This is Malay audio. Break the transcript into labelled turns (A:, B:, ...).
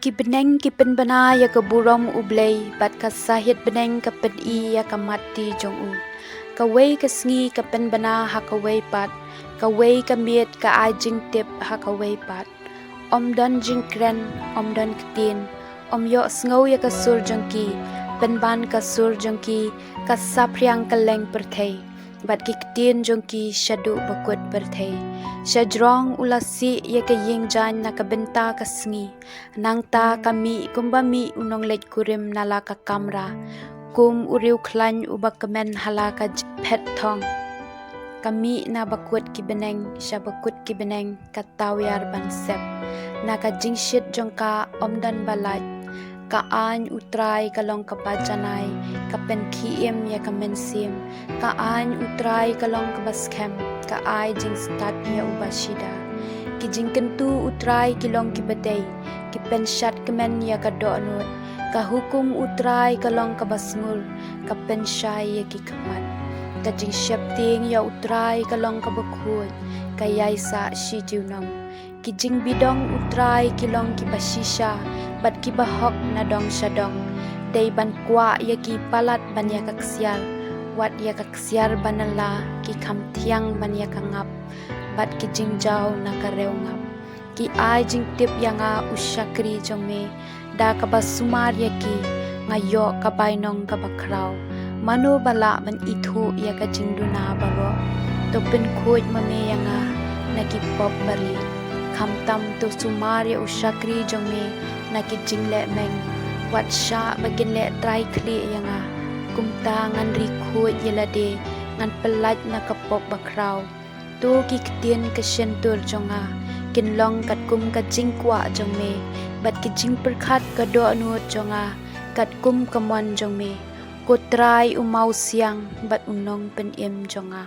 A: Ki bneng ki penbana ya ke burom U Blei bat ka sahit bneng ka pen I ya ka mati jong u. Ka wei ka sngi ka penbana ha ka wei pat. Ka wei ka miet ka ai jing tip ha ka wei pat. Om dan jingkren, om dan ketin. Om yo sngo ya ka sur jong ki. Penban ka sur jong ki ka sapriang ka leng perthei. Bat ki ketin jong ki shadu bakut perthei. Shajrong ulasi ya ka ying jan na ka bynta ka sngi. Nongthaw kami kumbami unong lej kurim nala ka kamra. Kum uriu klan uba kemen hala ka pet thong. Kami na bakut ki bneng, sya bakut ki bneng ka tawyar ban sep. Na ka jingshit jong ka omdan balaj. Ka an utrai ka long ka pajanai. Ka pen kiem ya ka mensim. Ka an utrai ka long ka baskem. Ka ai jing stat ya uba shida. Ki jing kentu utrai ki long ki badai. Ki pen shat kemen ya ka do anut. Ka hukum utrai ka long ka basngul. Ka pen syai ya ki kemat. Ka jing syap ting ya utrai ka long ka bakhut. Ka yai sa shi jiunong. Ki jing bidong utrai ki long ki bashisha. Bat ki bahok na dong syadong. Day ban kwa ya ki palat ban ya ka kesial. Wat ya ka kesiar banala ki kam tiang ban ya ka ngap. Bat ki jing jau na ka reu ngap. Ki ai jing tip ya nga usyakri jong me. Da ka basumar ya ki ngayo ka byneng ka bakraw. Mano bala ban ithu ya ka jing duna baro. To pen khoj mame ya nga na ki pop bari. Kam tam to sumar ya usyakri jong me na ki jing le meng. Wat sya bagin le try kli ya nga. Kumta ngan rikut yelade ngan pelat na kapok bakraw. Tu ki ketien ke syentur jonga. Kinlong kat kum ka jingkwa jong me. Bat ki jing perkhat ka do anut jonga. Kat kum kamon jong me. Ko try umau siang bat unong pen im jonga.